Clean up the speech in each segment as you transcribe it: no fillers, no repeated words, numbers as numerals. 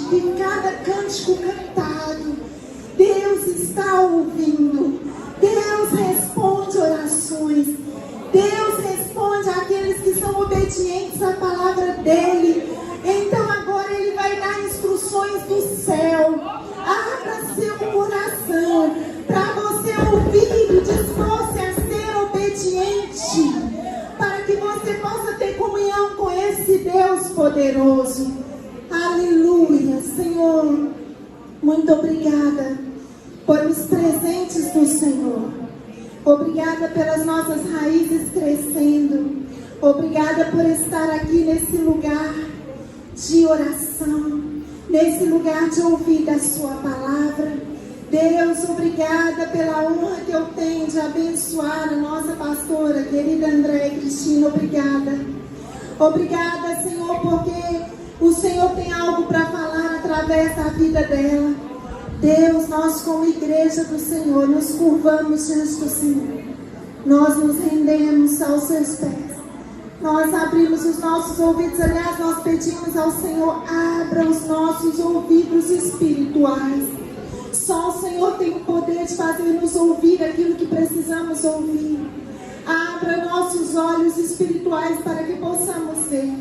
que cada cântico cantado, Deus está ouvindo. Deus responde orações. Deus responde àqueles que são obedientes à palavra dEle. Então agora Ele vai dar instruções do céu. Abra seu coração para você ouvir e dispor-se a ser obediente, para que você possa ter comunhão com esse Deus poderoso. Aleluia, Senhor. Muito obrigada por os presentes do Senhor. Obrigada pelas nossas raízes crescendo. Obrigada por estar aqui nesse lugar de oração, nesse lugar de ouvir da sua palavra. Deus, obrigada pela honra que eu tenho de abençoar a nossa pastora, querida Andréia Cristina. Obrigada. Obrigada, Senhor, porque o Senhor tem algo para falar através da vida dela. Deus, nós como igreja do Senhor, nos curvamos diante do Senhor. Nós nos rendemos aos seus pés. Nós abrimos os nossos ouvidos. Aliás, nós pedimos ao Senhor, abra os nossos ouvidos espirituais. Só o Senhor tem o poder de fazer-nos ouvir aquilo que precisamos ouvir. Abra nossos olhos espirituais para que possamos ver.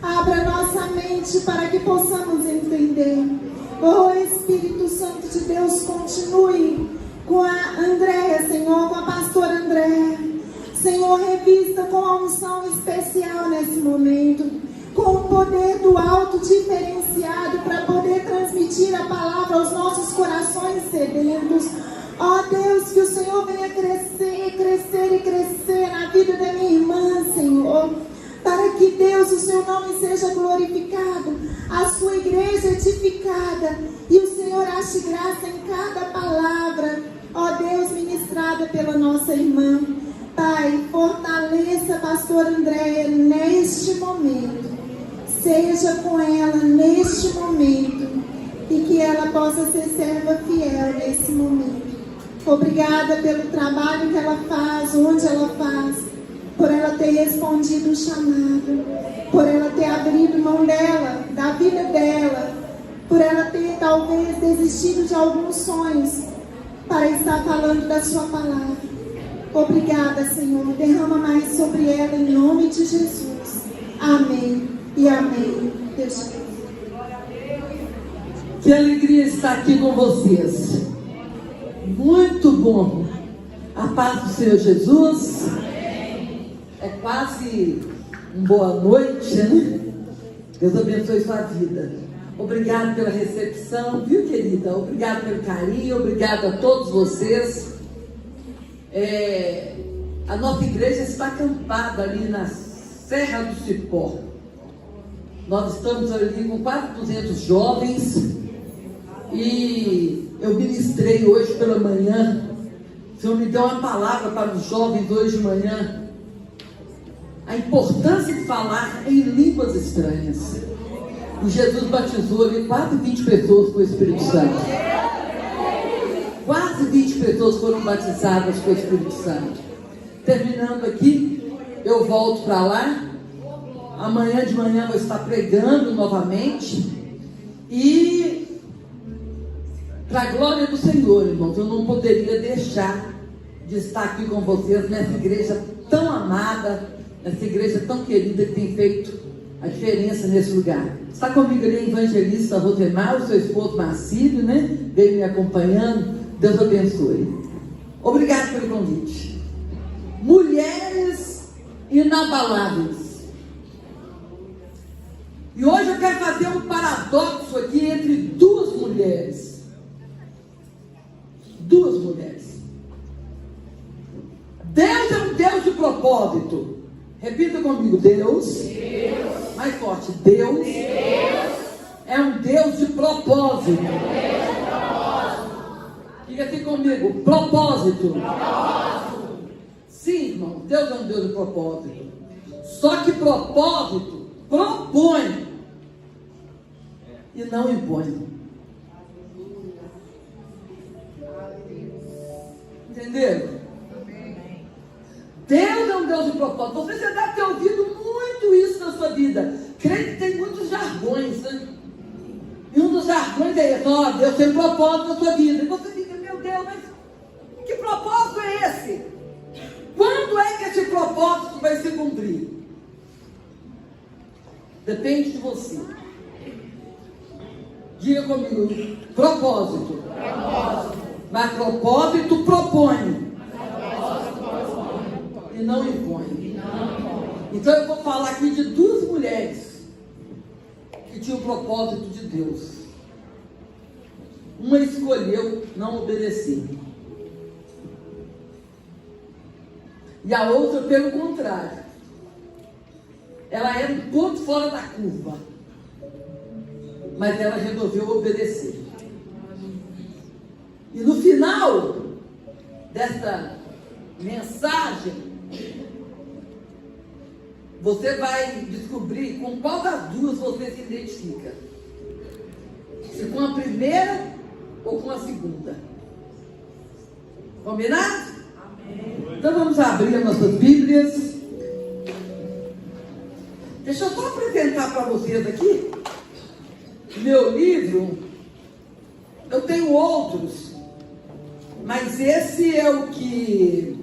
Abra nossa mente para que possamos entender. Oh, Espírito Santo de Deus, continue com a Andréia, Senhor, com a pastora Andréia. Senhor, revista com a unção especial nesse momento, com o poder do alto diferenciado para poder transmitir a palavra aos nossos corações sedentos. Ó Deus, que o Senhor venha crescer, crescer e crescer na vida da minha irmã, Senhor, para que Deus, o seu nome seja glorificado, a sua igreja edificada, e o Senhor ache graça em cada palavra, ó Deus, ministrada pela nossa irmã. Pai, fortaleça a pastora Andréia neste momento, seja com ela neste momento, e que ela possa ser serva fiel nesse momento. Obrigada pelo trabalho que ela faz, onde ela faz, por ela ter respondido o chamado, por ela ter abrido mão dela, da vida dela, por ela ter talvez desistido de alguns sonhos para estar falando da sua palavra. Obrigada, Senhor. Derrama mais sobre ela em nome de Jesus. Amém e amém. Deus te abençoe. Que alegria estar aqui com vocês. Muito bom. A paz do Senhor Jesus. É quase uma boa noite, né? Deus abençoe sua vida. Obrigado pela recepção, viu, querida? Obrigado pelo carinho, obrigado a todos vocês. A nossa igreja está acampada ali na Serra do Cipó. Nós estamos ali com quase 200 jovens. E eu ministrei hoje pela manhã. O Senhor me deu uma palavra para os jovens hoje de manhã. A importância de falar em línguas estranhas. E Jesus batizou ali quase 20 pessoas com o Espírito Santo. Quase 20 pessoas foram batizadas com o Espírito Santo. Terminando aqui, eu volto para lá. Amanhã de manhã vou estar pregando novamente. E, para a glória do Senhor, irmãos, eu não poderia deixar de estar aqui com vocês nessa igreja tão amada, nessa igreja tão querida que tem feito a diferença nesse lugar. Está comigo ali a evangelista Rosemar, o seu esposo Marcílio, né? Veio me acompanhando. Deus abençoe. Obrigado pelo convite. Mulheres inabaláveis. E hoje eu quero fazer um paradoxo aqui entre duas mulheres. Duas mulheres. Deus é um Deus de propósito. Repita comigo, Deus. Mais forte, Deus é um Deus de propósito. Diga assim comigo, propósito. Sim, irmão, Deus é um Deus de propósito. Só que propósito propõe e não impõe. Entenderam? Deus é um Deus de propósito. Você já deve ter ouvido muito isso na sua vida. Crente tem muitos jargões, né? E um dos jargões é esse: ó, Deus tem propósito na sua vida. E você fica: meu Deus, mas que propósito é esse? Quando é que esse propósito vai se cumprir? Depende de você. Diga comigo: propósito. Mas propósito propõe. E não impõe. Então eu vou falar aqui de duas mulheres que tinham o propósito de Deus. Uma escolheu não obedecer. E a outra, pelo contrário, ela era um ponto fora da curva, mas ela resolveu obedecer. E no final dessa mensagem, você vai descobrir com qual das duas você se identifica. Se com a primeira ou com a segunda. Combinado? Amém. Então vamos abrir as nossas Bíblias. Deixa eu só apresentar para vocês aqui meu livro. Eu tenho outros, mas esse é o que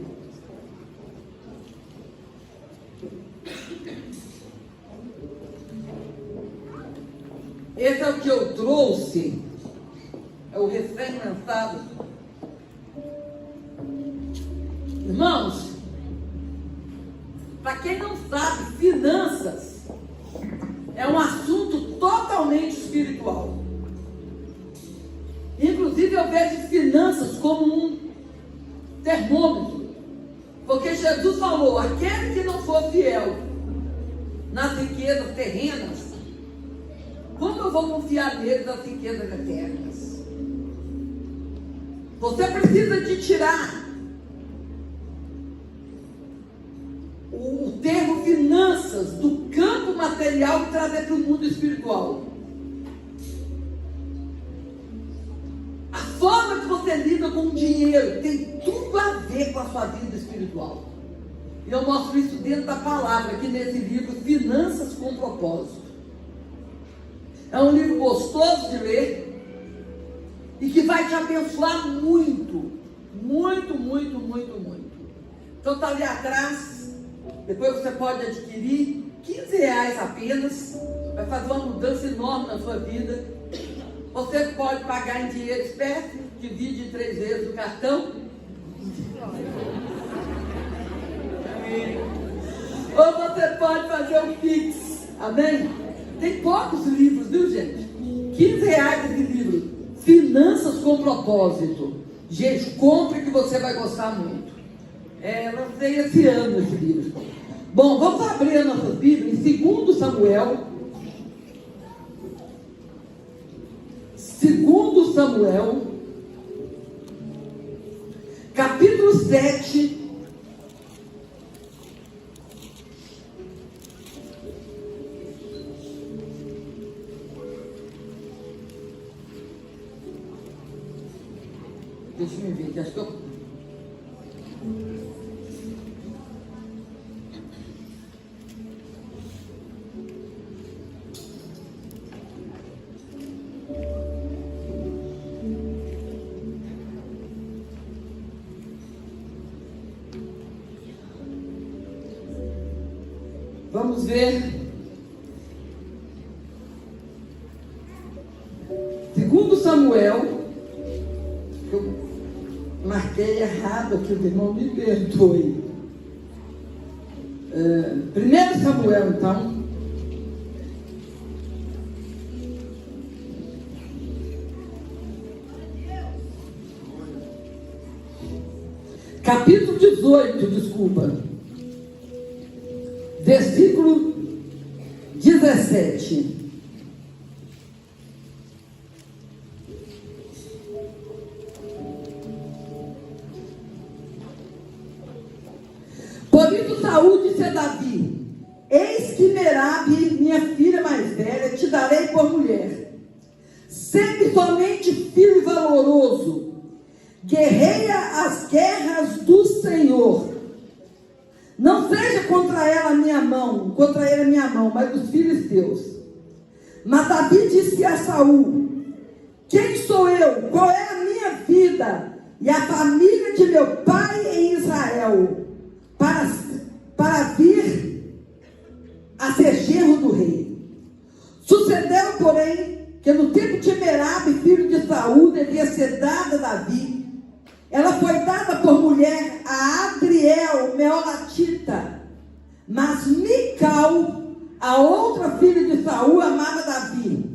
eu trouxe. É o recém-lançado. Irmãos, para quem não sabe, finanças é um assunto totalmente espiritual. Inclusive eu vejo finanças como um termômetro, porque Jesus falou: aquele que não for fiel nas riquezas terrenas, como eu vou confiar nele nas riquezas eternas? Você precisa de tirar o termo finanças do campo material e trazer para o mundo espiritual. A forma que você lida com o dinheiro tem tudo a ver com a sua vida espiritual. E eu mostro isso dentro da palavra, aqui nesse livro, Finanças com Propósito. É um livro gostoso de ler e que vai te abençoar muito, muito, muito, muito, muito. Então está ali atrás. Depois você pode adquirir R$15 apenas. Vai fazer uma mudança enorme na sua vida. Você pode pagar em dinheiro espécie, divide em 3 vezes o cartão. Ou você pode fazer um Pix. Amém? Tem poucos livros, viu, gente? R$15 esse livro. Finanças com Propósito. Gente, compre que você vai gostar muito. Lancei esse ano esse livro. Bom, vamos abrir a nossa Bíblia em 2 Samuel. 2 Samuel, capítulo 7. Deixa eu ver, acho que eu... Vamos ver. 2 Samuel. Eu marquei errado aqui, o irmão me perdoe. 1 Samuel, então. Capítulo 18, desculpa. Versículo 17. Por isso Saúl disse a Davi: eis que Merabe, minha filha mais velha, te darei por mulher. Sempre somente filho e valoroso, guerreia as guerras do Senhor. Não seja contra ele a minha mão, mas dos filisteus. Mas Davi disse a Saúl: Quem sou eu? Qual é a minha vida e a família de meu pai em Israel para vir a ser genro do rei? Sucedeu, porém, que no tempo de Merabe, filho de Saul, devia ser dada a Davi. Ela foi dada por mulher a Adriel, meolatita. Mas Mical, a outra filha de Saul, amava Davi.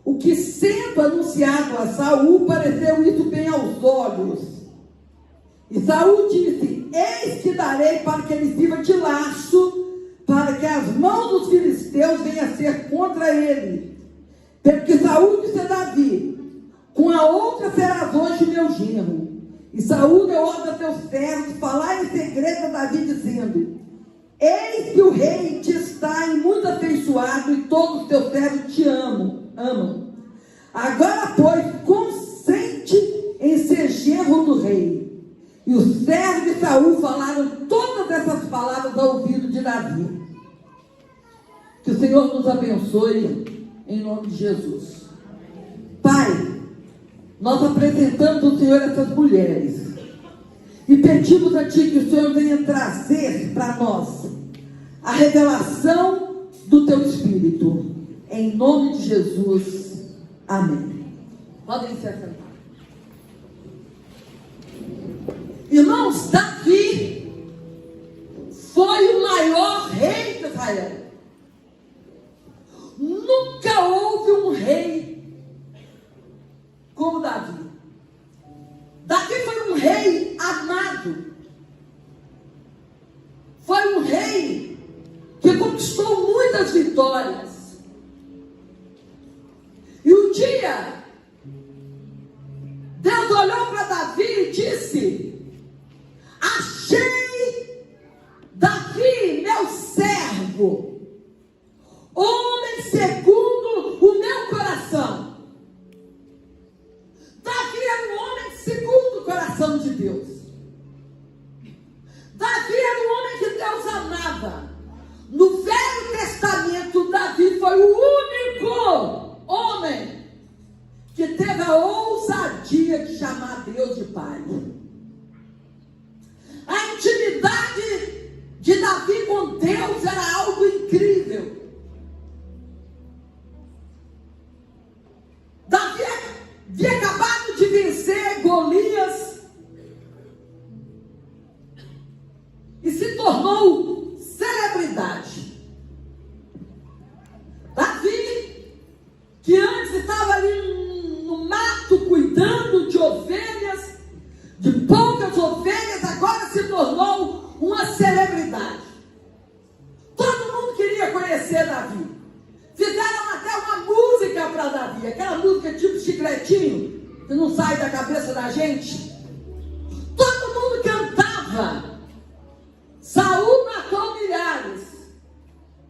O que, sendo anunciado a Saul, pareceu isso bem aos olhos. E Saul disse: eis que darei para que ele sirva de laço, para que as mãos dos filisteus venham a ser contra ele. Porque Saul disse a Davi: com a outra serás hoje meu genro. E Saul deu ordem a seus servos falar em segredo a Davi, dizendo: eis que o rei te está em muito afeiçoado, e todos os teus servos te amam. Agora, pois, consente em ser genro do rei. E os servos de Saul falaram todas essas palavras ao ouvido de Davi. Que o Senhor nos abençoe, em nome de Jesus. Pai, nós apresentamos ao Senhor essas mulheres e pedimos a Ti que o Senhor venha trazer para nós a revelação do Teu Espírito, em nome de Jesus, amém. Podem se assentar. Irmãos, Davi foi o maior rei de Israel. Nunca houve um rei como Davi. Davi foi um rei amado. Foi um rei que conquistou muitas vitórias. E um dia, Deus olhou para Davi e disse: achei Davi, meu servo, homem segundo o meu coração. Davi era um homem segundo o coração de Deus. Davi era um homem que Deus amava. No Velho Testamento, Davi foi o único homem que teve a ousadia de chamar Deus de Pai. A intimidade de Davi com Deus era algo incrível. Davi havia acabado de vencer Golias e se tornou celebridade. Davi, que antes estava ali no mato cuidando de ovelhas, de poucas ovelhas, agora se tornou uma celebridade. Todo mundo queria conhecer Davi. Fizeram até uma música para Davi, aquela música tipo chicletinho, que não sai da cabeça da gente. Todo mundo cantava. Saul matou milhares,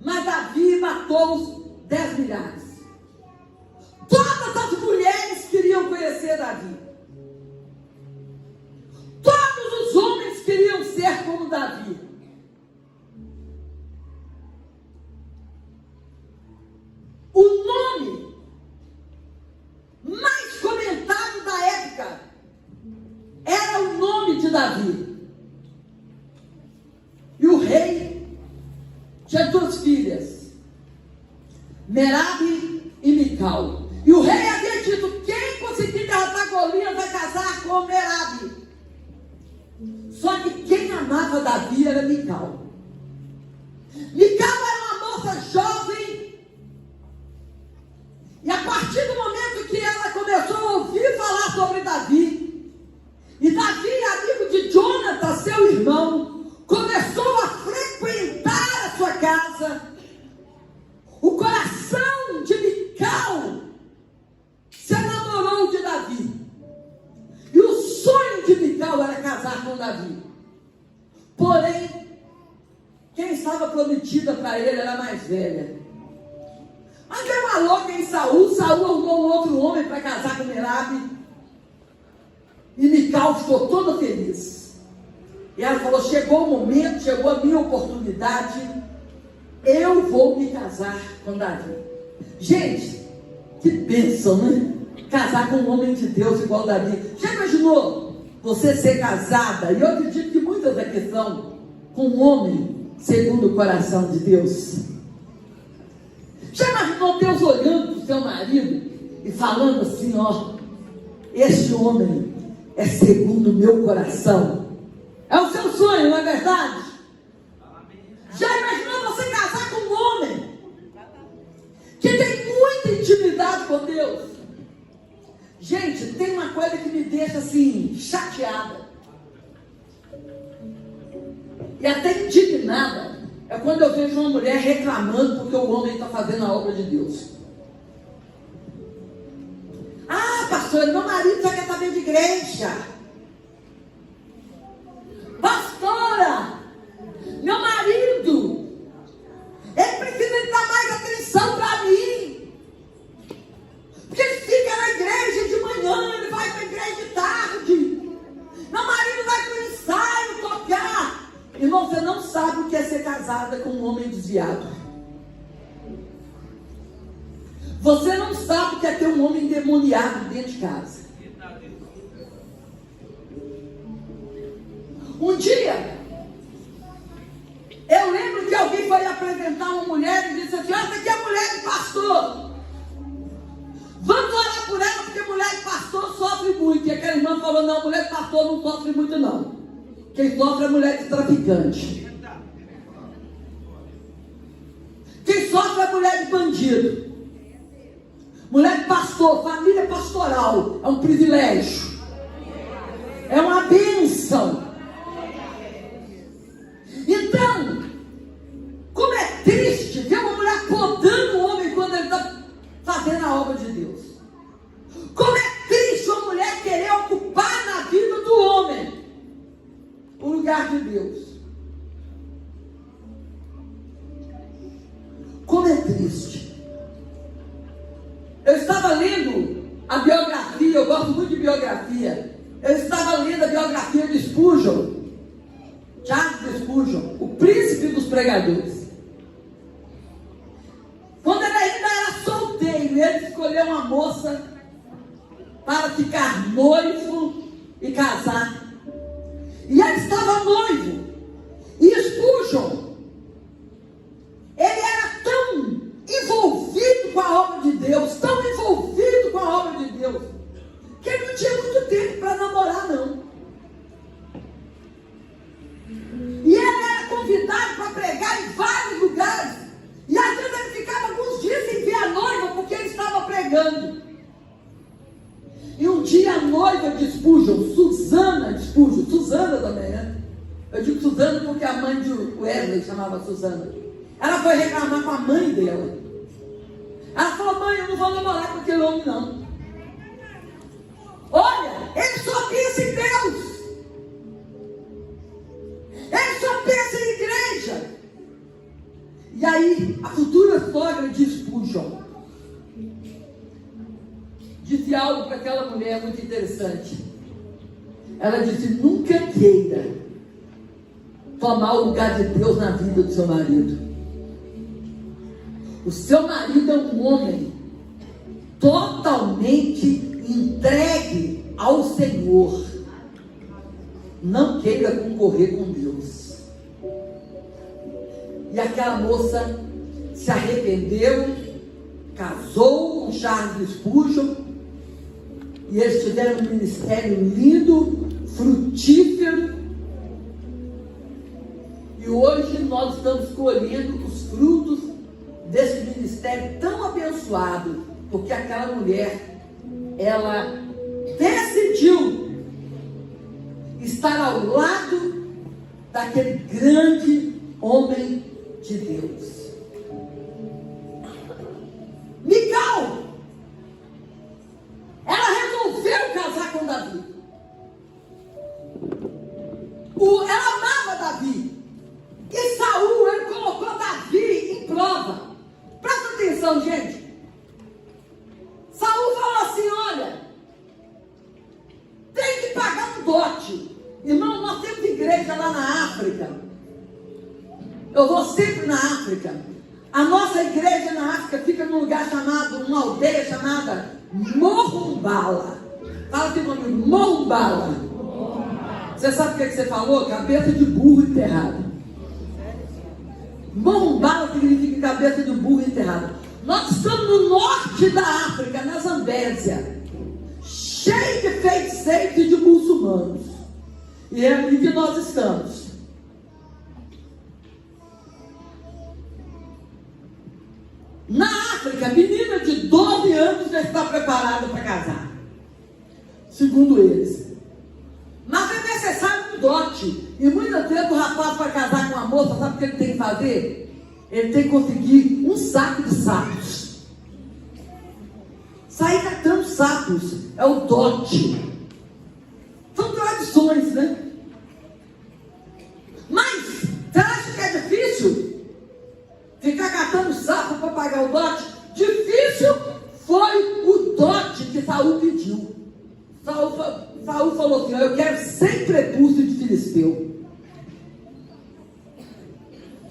mas Davi matou os 10 milhares. Todas as mulheres queriam conhecer Davi. Todos os homens queriam ser como Davi. O nome mais comentado da época era o nome de Davi. E o rei tinha 2 filhas, Merabe e Mical. E o rei havia dito: quem conseguir derrotar Golias vai casar com Merabe. Só que quem amava Davi era Mical. Mical era uma moça jovem. E a partir do momento que ela começou a ouvir falar sobre Davi, e Davi, amigo de Jonathan, seu irmão, começou a frequentar a sua casa, o coração de Mical se enamorou de Davi. E o sonho de Mical era casar com Davi. Porém, quem estava prometida para ele era mais velha. Mas deu uma louca em Saul. Saul arrumou um outro homem para casar com Merabe. E Mical ficou toda feliz. E ela falou: chegou o momento, chegou a minha oportunidade. Eu vou me casar com Davi. Gente, que bênção, né? casar com um homem de Deus igual Davi. Já imaginou você ser casada? E eu acredito que muitas aqui são com um homem segundo o coração de Deus. Já imaginou Deus olhando para o seu marido e falando assim, ó, este homem é segundo o meu coração? É o seu sonho, não é verdade? Já imaginou você casar com um homem que tem muita intimidade com Deus? Gente, tem uma coisa que me deixa assim, chateada e até indignada. É quando eu vejo uma mulher reclamando porque o homem está fazendo a obra de Deus. Ah, pastor, meu marido só quer saber de igreja. Pastora, meu marido, ele precisa de dar mais atenção para mim. Porque ele fica na igreja de manhã, ele vai para a igreja de tarde. Meu marido vai para o ensaio tocar. Irmão, você não sabe o que é ser casada com um homem desviado. Você não sabe o que é ter um homem endemoniado dentro de casa. Um dia, eu lembro que alguém foi apresentar uma mulher e disse assim: essa aqui é a mulher de pastor. Vamos orar por ela, porque mulher de pastor sofre muito. E aquela irmã falou: não, mulher de pastor não sofre muito não. Quem sofre é mulher de traficante. Quem sofre é mulher de bandido. Mulher de pastor, família pastoral, é um privilégio. É uma bênção. Então, como é triste ver uma mulher podando o homem quando ele está fazendo a obra de Deus. Como é triste uma mulher querer ocupar na vida do homem o lugar de Deus. Como é triste. Eu estava lendo a biografia, eu gosto muito de biografia. Eu estava lendo a biografia de Spurgeon, Charles Spurgeon, o príncipe dos pregadores. Quando ele ainda era solteiro, ele escolheu uma moça para ficar noivo e casar. E ele estava noivo. E Spurgeon, ele era tão envolvido com a obra de Deus, tão envolvido com a obra de Deus, que ele não tinha muito tempo para namorar, não. E ele era convidado para pregar em vários lugares. E às vezes ele ficava alguns dias sem ver a noiva, porque ele estava pregando. E um dia a noiva de Spurgeon, Susana de Spurgeon, Susana também, né? Eu digo Susana porque a mãe de Wesley chamava Susana. Ela foi reclamar com a mãe dela. Ela falou: mãe, eu não vou namorar com aquele homem não. Olha, ele só pensa em Deus. Ele só pensa em igreja. E aí, a futura sogra de Spurgeon disse algo para aquela mulher muito interessante. Ela disse: nunca queira tomar o lugar de Deus na vida do seu marido. O seu marido é um homem totalmente entregue ao Senhor. Não queira concorrer com Deus. E aquela moça se arrependeu, casou com Charles Spurgeon, e eles tiveram um ministério lindo, frutífero. E hoje nós estamos colhendo os frutos desse ministério tão abençoado, porque aquela mulher, ela decidiu estar ao lado daquele grande homem de Deus. Mical, ela resolveu casar com Davi. Ela amava Davi. E Saul, ele colocou Davi em prova. Presta atenção, gente. Saul falou assim: olha, tem que pagar um dote. Irmão, nós temos igreja lá na África. Eu vou sempre na África. A nossa igreja na África fica num lugar chamado, uma aldeia chamada Morro bala. Fala aqui comigo, mão bala. Você sabe o que você falou? Cabeça de burro enterrado. Mão bala significa cabeça de burro enterrado. Nós estamos no norte da África, na Zambésia, cheio de feiticeiros e de muçulmanos. E é ali que nós estamos. Na África, menina de 12 anos já está preparada para casar, segundo eles. Mas é necessário um dote. E muitas vezes o rapaz, para casar com a moça, sabe o que ele tem que fazer? Ele tem que conseguir um saco de sapos. Sair catando sapos é o dote. São tradições, né? Mas você acha que é difícil ficar catando sapo para pagar o dote? Difícil foi o dote que Saul pediu. Saul falou assim: eu quero 100 prepúcios de filisteu.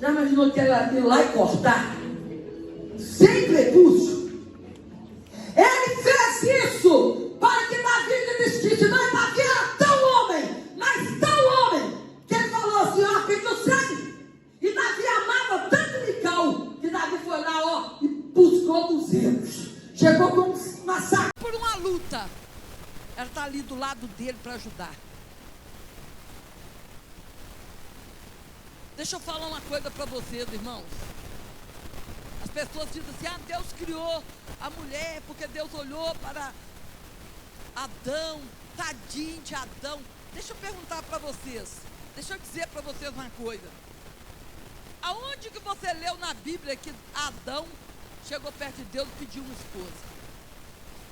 Já imaginou que ela ir lá e cortar 100 prepúcios? Ele fez isso para que Davi desistisse. Mas Davi era tão homem, mas tão homem, que ele falou assim: ó, pediu sangue. E Davi amava tanto Mical, que Davi foi lá, ó, e buscou 200. Chegou com um massacre. Por uma luta. Ela está ali do lado dele para ajudar. Deixa eu falar uma coisa para vocês, irmãos. As pessoas dizem assim: Deus criou a mulher porque Deus olhou para Adão, tadinho de Adão. Deixa eu perguntar para vocês, deixa eu dizer para vocês uma coisa. Aonde que você leu na Bíblia que Adão chegou perto de Deus e pediu uma esposa?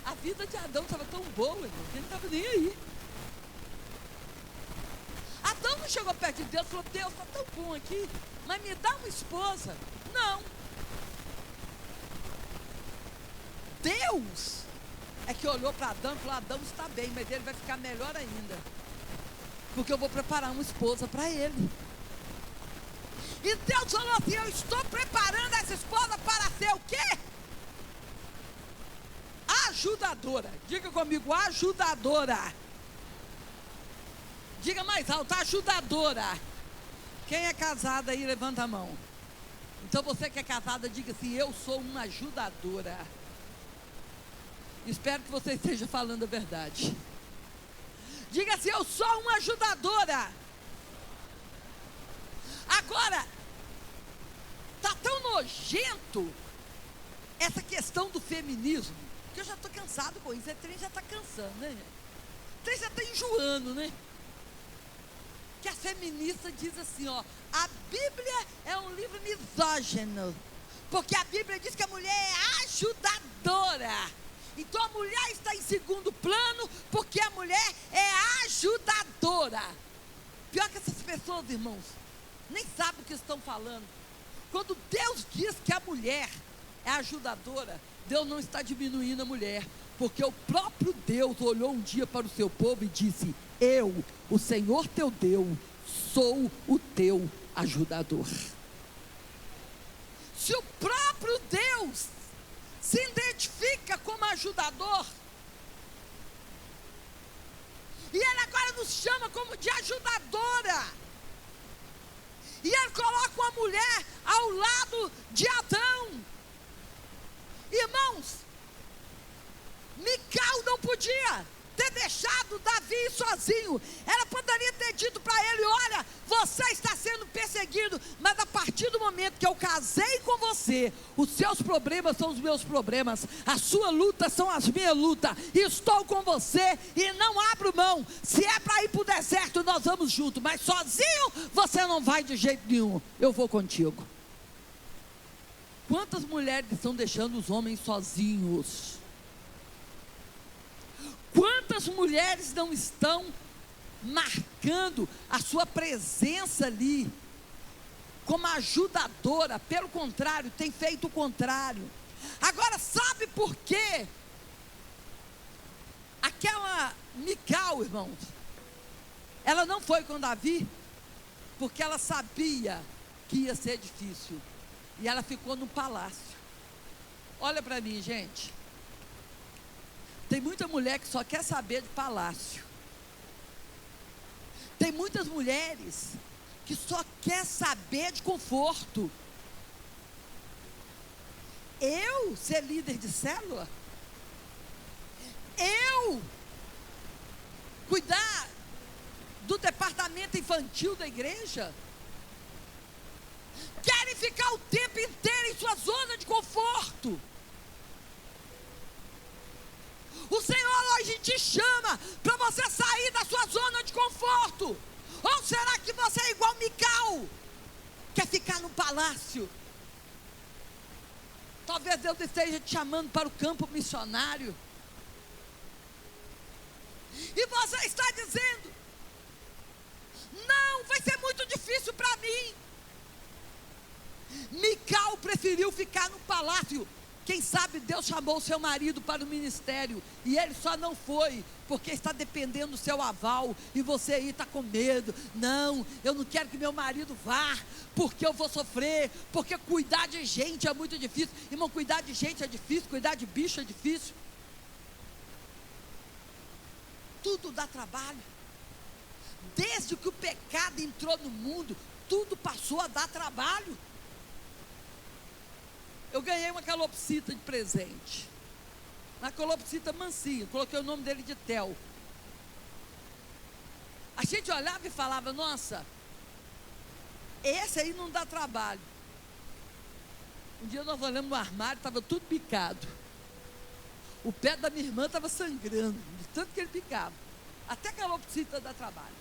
A vida de Adão estava tão boa, irmão, que ele não estava nem aí. Adão não chegou perto de Deus e falou: Deus, está tão bom aqui, mas me dá uma esposa. Não. Deus é que olhou para Adão e falou: Adão está bem, mas ele vai ficar melhor ainda, porque eu vou preparar uma esposa para ele. E Deus falou assim: eu estou preparando essa esposa para ser o quê? Ajudadora. Diga comigo, ajudadora. Diga mais alto, ajudadora. Quem é casada aí, levanta a mão. Então você que é casada, diga assim: eu sou uma ajudadora. Espero que você esteja falando a verdade. Diga assim: eu sou uma ajudadora. Agora, está tão nojento essa questão do feminismo, que eu já estou cansado com isso. Esse trem já está cansando, né? O trem já está enjoando, né? Que a feminista diz assim, ó: a Bíblia é um livro misógino, porque a Bíblia diz que a mulher é ajudadora. Então a mulher está em segundo plano, porque a mulher é ajudadora. Pior que essas pessoas, irmãos, nem sabem o que estão falando. Quando Deus diz que a mulher é ajudadora, Deus não está diminuindo a mulher, porque o próprio Deus olhou um dia para o seu povo e disse: eu, o Senhor teu Deus, sou o teu ajudador. Se o próprio Deus se identifica como ajudador, e Ele agora nos chama como de ajudadora, e Ele coloca uma mulher ao lado de Adão. Irmãos, Mical não podia ter deixado Davi sozinho. Ela poderia ter dito para ele: olha, você está sendo perseguido, mas a partir do momento que eu casei com você, os seus problemas são os meus problemas, a sua luta são as minhas lutas, estou com você e não abro mão. Se é para ir para o deserto, nós vamos juntos, mas sozinho você não vai de jeito nenhum, eu vou contigo. Quantas mulheres estão deixando os homens sozinhos? Quantas mulheres não estão marcando a sua presença ali como ajudadora? Pelo contrário, tem feito o contrário. Agora, sabe por quê? Aquela Mical, irmãos, ela não foi com Davi, porque ela sabia que ia ser difícil, e ela ficou no palácio. Olha para mim, gente. Tem Tem muita mulher que só quer saber de palácio. Tem muitas mulheres que só quer saber de conforto. Eu ser líder de célula? Eu cuidar do departamento infantil da igreja? Querem ficar o tempo inteiro em sua zona de conforto. O Senhor hoje te chama para você sair da sua zona de conforto. Ou será que você é igual Mical? Quer ficar no palácio? Talvez Deus esteja te chamando para o campo missionário. E você está dizendo: não, vai ser muito difícil para mim. Mical preferiu ficar no palácio. Quem sabe Deus chamou o seu marido para o ministério e ele só não foi porque está dependendo do seu aval, e você aí está com medo. Não, eu não quero que meu marido vá, porque eu vou sofrer, porque cuidar de gente é muito difícil. Irmão, cuidar de gente é difícil, cuidar de bicho é difícil. Tudo dá trabalho. Desde que o pecado entrou no mundo, tudo passou a dar trabalho. Eu ganhei uma calopsita de presente. Uma calopsita mansinha, coloquei o nome dele de Theo. A gente olhava e falava: nossa, esse aí não dá trabalho. Um dia nós olhamos no armário, estava tudo picado. O pé da minha irmã estava sangrando, de tanto que ele picava. Até calopsita dá trabalho.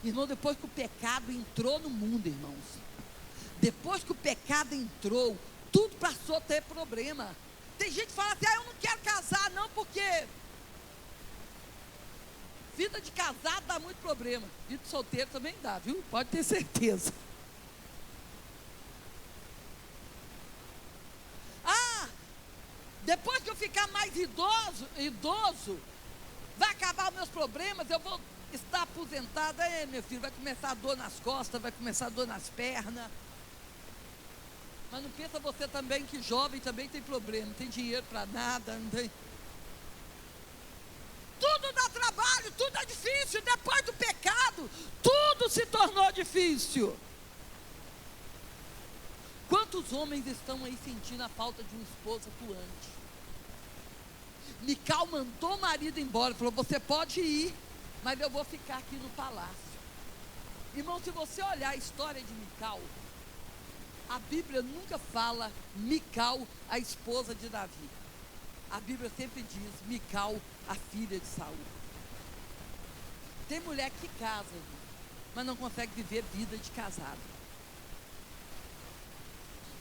Irmão, depois que o pecado entrou no mundo, irmãos, depois que o pecado entrou, tudo passou a ter problema. Tem gente que fala assim: eu não quero casar não, porque vida de casado dá muito problema. Vida de solteiro também dá, viu? Pode ter certeza. Depois que eu ficar mais idoso, vai acabar os meus problemas, eu vou estar aposentada. Meu filho, vai começar a dor nas costas, vai começar a dor nas pernas. Mas não pensa você também que jovem também tem problema, não tem dinheiro para nada, não tem. Tudo dá trabalho, tudo é difícil. Depois do pecado, tudo se tornou difícil. Quantos homens estão aí sentindo a falta de uma esposa atuante? Mical mandou o marido embora, falou: você pode ir, mas eu vou ficar aqui no palácio. Irmão, se você olhar a história de Mical, a Bíblia nunca fala Mical, a esposa de Davi. A Bíblia sempre diz Mical, a filha de Saul. Tem mulher que casa, mas não consegue viver vida de casado.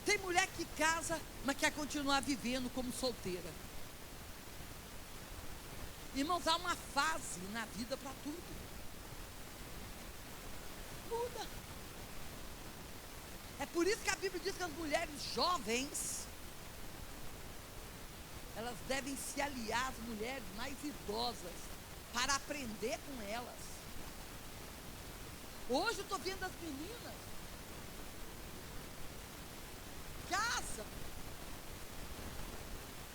Tem mulher que casa, mas quer continuar vivendo como solteira. Irmãos, há uma fase na vida para tudo. Muda. É por isso que a Bíblia diz que as mulheres jovens, elas devem se aliar às mulheres mais idosas, para aprender com elas. Hoje eu estou vendo as meninas, casam,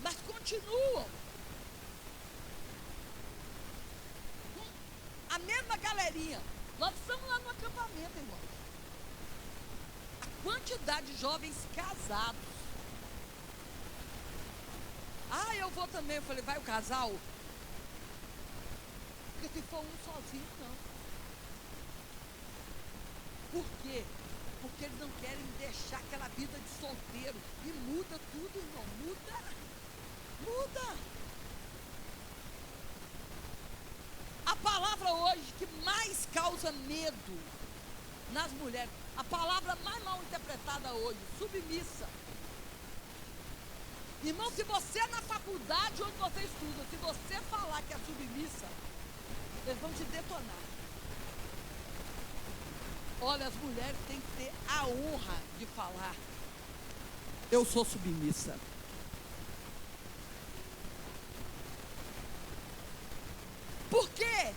mas continuam com a mesma galerinha. Nós estamos lá no acampamento, irmão. A quantidade de jovens casados. Eu vou também. Eu falei: vai o casal? Porque se for um sozinho, não. Por quê? Porque eles não querem deixar aquela vida de solteiro. E muda tudo, irmão. Muda. A palavra hoje que mais causa medo nas mulheres, a palavra mais mal interpretada hoje, submissa. Irmão, se você na faculdade onde você estuda, se você falar que é submissa, eles vão te detonar. Olha, as mulheres têm que ter a honra de falar: eu sou submissa. Por quê?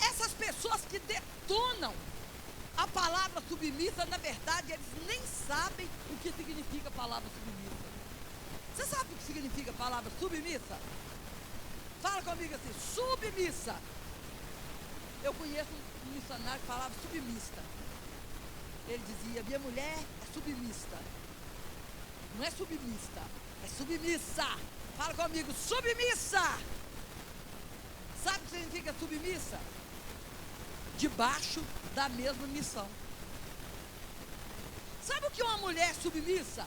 Essas pessoas que detonam a palavra submissa, na verdade, eles nem sabem o que significa a palavra submissa. Você sabe o que significa a palavra submissa? Fala comigo assim, submissa. Eu conheço um missionário que falava submissa. Ele dizia, minha mulher é submissa. Não é submissa, é submissa. Fala comigo, submissa. Sabe o que significa submissa? Debaixo da mesma missão. Sabe o que uma mulher submissa?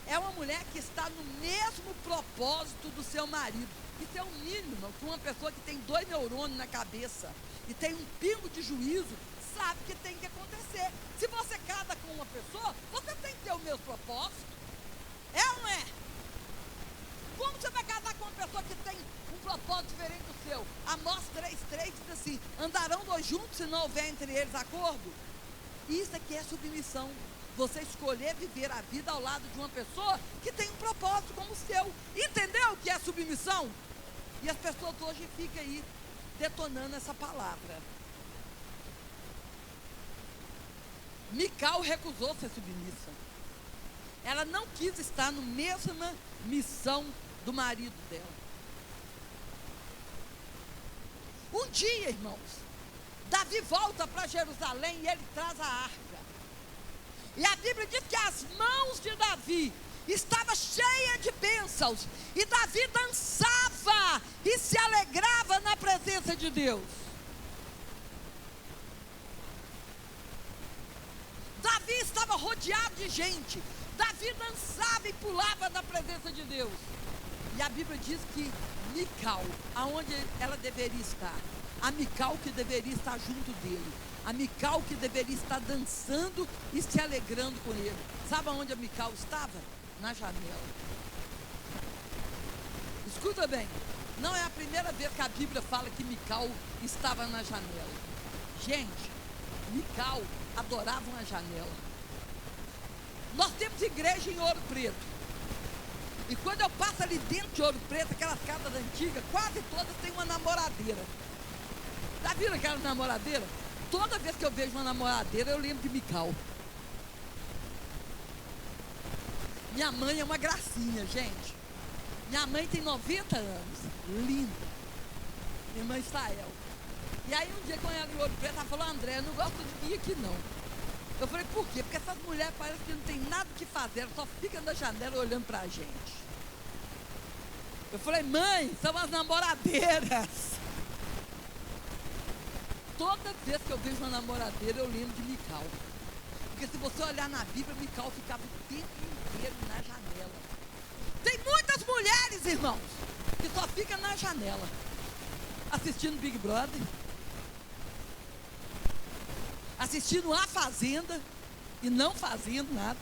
É uma mulher que está no mesmo propósito do seu marido. Isso é o mínimo que uma pessoa que tem 2 neurônios na cabeça e tem um pingo de juízo sabe que tem que acontecer. Se você casa com uma pessoa, você tem que ter o mesmo propósito. É ou não é? Como você vai casar com uma pessoa que tem um propósito diferente do seu? Amós 3,3 diz assim, andarão 2 juntos se não houver entre eles acordo? Isso aqui é submissão. Você escolher viver a vida ao lado de uma pessoa que tem um propósito como o seu. Entendeu o que é submissão? E as pessoas hoje ficam aí detonando essa palavra. Mical recusou ser submissa. Ela não quis estar na mesma missão do marido dela. Um dia, irmãos, Davi volta para Jerusalém e ele traz a arca. E a Bíblia diz que as mãos de Davi estavam cheias de bênçãos. E Davi dançava e se alegrava na presença de Deus. Davi estava rodeado de gente. Davi dançava e pulava na presença de Deus. E a Bíblia diz que Mical, aonde ela deveria estar? A Mical que deveria estar junto dele. A Mical que deveria estar dançando e se alegrando com ele. Sabe aonde a Mical estava? Na janela. Escuta bem, não é a primeira vez que a Bíblia fala que Mical estava na janela. Gente, Mical adorava uma janela. Nós temos igreja em Ouro Preto. E quando eu passo ali dentro de Ouro Preto, aquelas casas antigas, quase todas têm uma namoradeira. Já viram aquela namoradeira? Toda vez que eu vejo uma namoradeira, eu lembro de Mical. Minha mãe é uma gracinha, gente. Minha mãe tem 90 anos. Linda. Minha irmã Israel. E aí um dia, quando ela em Ouro Preto, ela falou, André, eu não gosto de vir aqui não. Eu falei, por quê? Porque essas mulheres parecem que não tem nada o que fazer, elas só ficam na janela olhando pra gente. Eu falei, mãe, são as namoradeiras. Toda vez que eu vejo uma namoradeira, eu lembro de Mical. Porque se você olhar na Bíblia, Mical ficava o tempo inteiro na janela. Tem muitas mulheres, irmãos, que só ficam na janela, assistindo Big Brother, assistindo A Fazenda e não fazendo nada.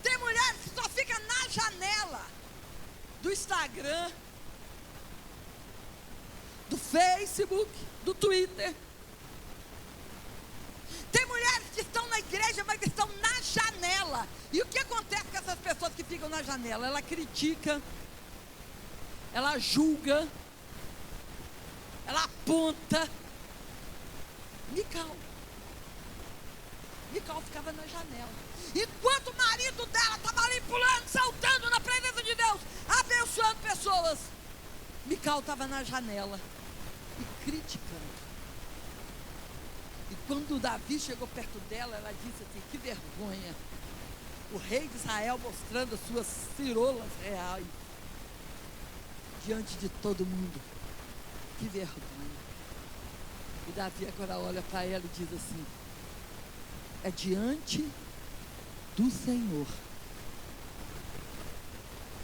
Tem mulheres que só ficam na janela do Instagram, do Facebook, do Twitter. Tem mulheres que estão na igreja, mas que estão na janela. E o que acontece com essas pessoas que ficam na janela? Ela critica, ela julga, ela aponta. Mical ficava na janela. Enquanto o marido dela estava ali pulando, saltando na presença de Deus, abençoando pessoas, Mical estava na janela e criticando. E quando Davi chegou perto dela, ela disse assim, que vergonha. O rei de Israel mostrando as suas cirolas reais diante de todo mundo. Que vergonha. E Davi agora olha para ela e diz assim, é diante do Senhor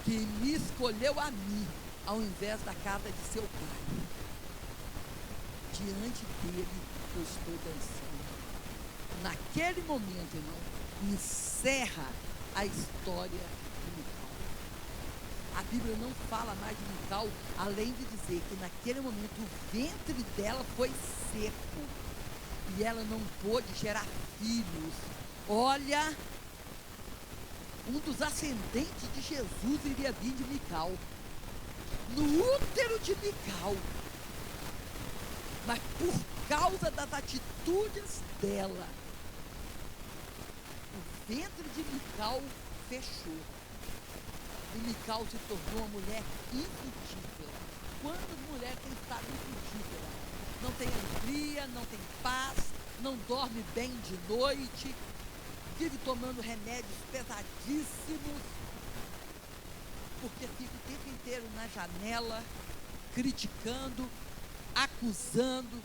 que me escolheu a mim ao invés da casa de seu pai. Diante dele eu estou dançando. Naquele momento, irmão, encerra a história de Mical. A Bíblia não fala mais de Mical, além de dizer que naquele momento o ventre dela foi seco e ela não pôde gerar filhos. Olha, um dos ascendentes de Jesus iria vir de Mical, no útero de Mical, mas por causa das atitudes dela, o ventre de Mical fechou. E Mical se tornou uma mulher infrutífera. Quantas mulheres têm estado infrutíferas? Não tem alegria, não tem paz, não dorme bem de noite, vive tomando remédios pesadíssimos, porque fica o tempo inteiro na janela, criticando, acusando,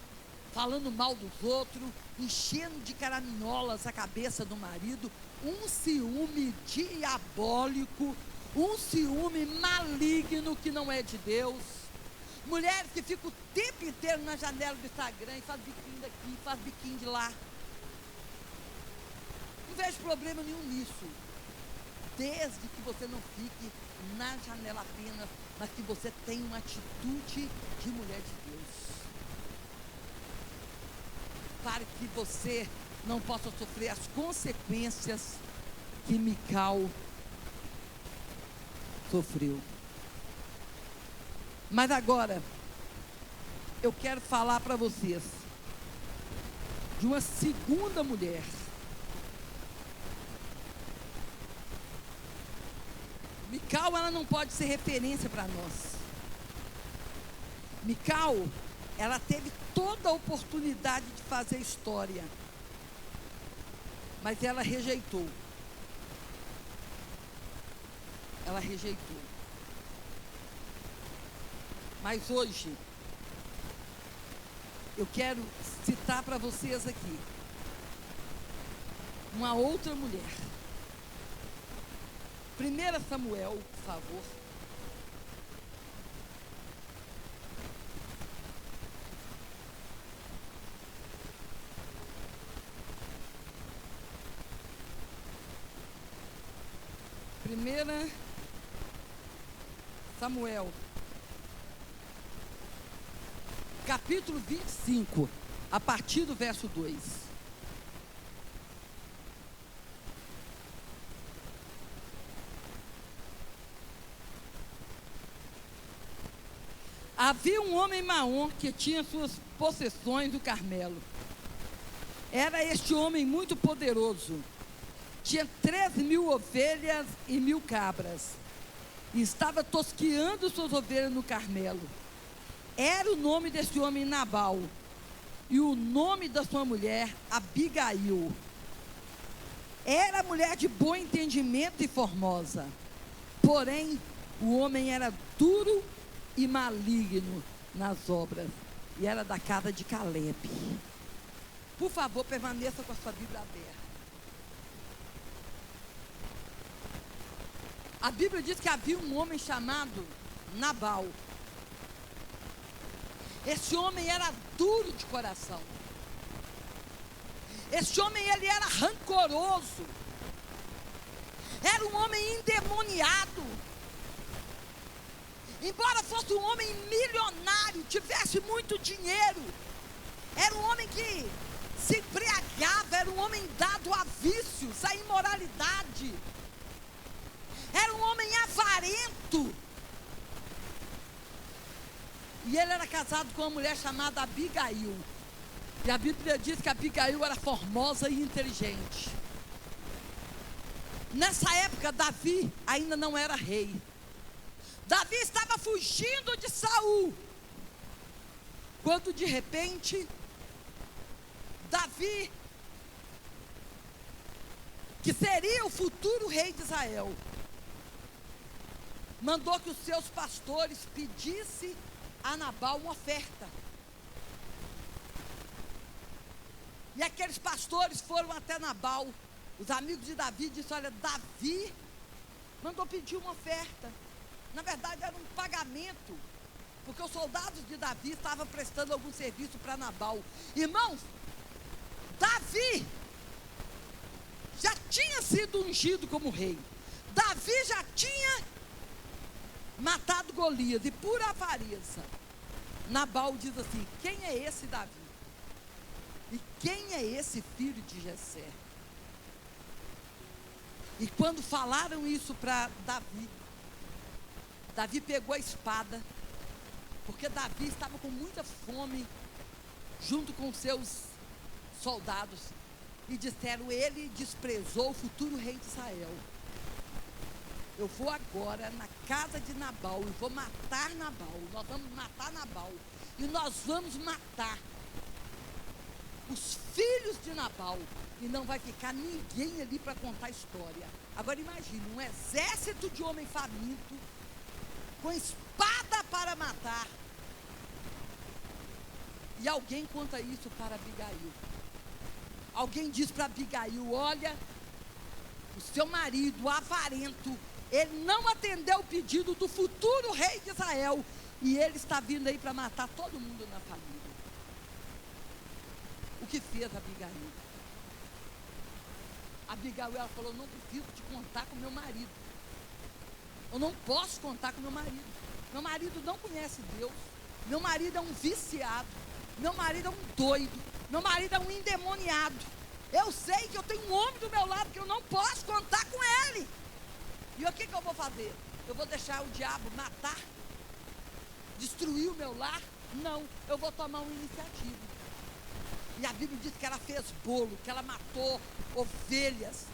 falando mal dos outros, enchendo de caraminholas a cabeça do marido, um ciúme diabólico, um ciúme maligno que não é de Deus. Mulheres que ficam o tempo inteiro na janela do Instagram e faz biquinho daqui, faz biquinho de lá. Não vejo problema nenhum nisso, desde que você não fique na janela apenas, mas que você tenha uma atitude de mulher de Deus, para que você não possa sofrer as consequências que Mical sofreu. Mas agora, eu quero falar para vocês de uma segunda mulher. Mical, ela não pode ser referência para nós. Mical, ela teve toda a oportunidade de fazer história, mas ela rejeitou. Ela rejeitou. Mas hoje, eu quero citar para vocês aqui uma outra mulher. 1 Samuel, por favor. Primeira Samuel, capítulo 25, a partir do verso 2. Havia um homem Maom que tinha suas possessões do Carmelo. Era este homem muito poderoso. Tinha 3.000 ovelhas e 1.000 cabras. E estava tosqueando suas ovelhas no Carmelo. Era o nome desse homem Nabal. E o nome da sua mulher, Abigail. Era mulher de bom entendimento e formosa. Porém, o homem era duro e maligno nas obras. E era da casa de Caleb. Por favor, permaneça com a sua Bíblia aberta. A Bíblia diz que havia um homem chamado Nabal. Esse homem era duro de coração. Esse homem, ele era rancoroso. Era um homem endemoniado. Embora fosse um homem milionário, tivesse muito dinheiro, era um homem que se embriagava, era um homem dado a vícios, a imoralidade. Era um homem avarento. E ele era casado com uma mulher chamada Abigail. E a Bíblia diz que Abigail era formosa e inteligente. Nessa época, Davi ainda não era rei. Davi estava fugindo de Saul. Quando de repente, Davi, que seria o futuro rei de Israel, mandou que os seus pastores pedissem a Nabal uma oferta. E aqueles pastores foram até Nabal. Os amigos de Davi disseram: olha, Davi mandou pedir uma oferta. Na verdade era um pagamento, porque os soldados de Davi estavam prestando algum serviço para Nabal. Irmãos, Davi já tinha sido ungido como rei. Davi já tinha matado Golias. E por avareza, Nabal diz assim: quem é esse Davi? E quem é esse filho de Jessé? E quando falaram isso para Davi, Davi pegou a espada, porque Davi estava com muita fome, junto com seus soldados. e disseram: ele desprezou o futuro rei de Israel. Eu vou agora na casa de Nabal e vou matar Nabal. Nós vamos matar Nabal. E nós vamos matar os filhos de Nabal. E não vai ficar ninguém ali para contar a história. Agora imagine, um exército de homem faminto, com espada para matar. E alguém conta isso para Abigail. Alguém diz para Abigail: olha, o seu marido avarento, ele não atendeu o pedido do futuro rei de Israel, e ele está vindo aí para matar todo mundo na família. O que fez Abigail? Abigail, ela falou: não preciso te contar com meu marido. Eu não posso contar com meu marido. Meu marido não conhece Deus. Meu marido é um viciado. Meu marido é um doido. Meu marido é um endemoniado. Eu sei que eu tenho um homem do meu lado que eu não posso contar com ele. E o que eu vou fazer? Eu vou deixar o diabo matar? Destruir o meu lar? Não, eu vou tomar uma iniciativa. E a Bíblia diz que ela fez bolo, que ela matou ovelhas.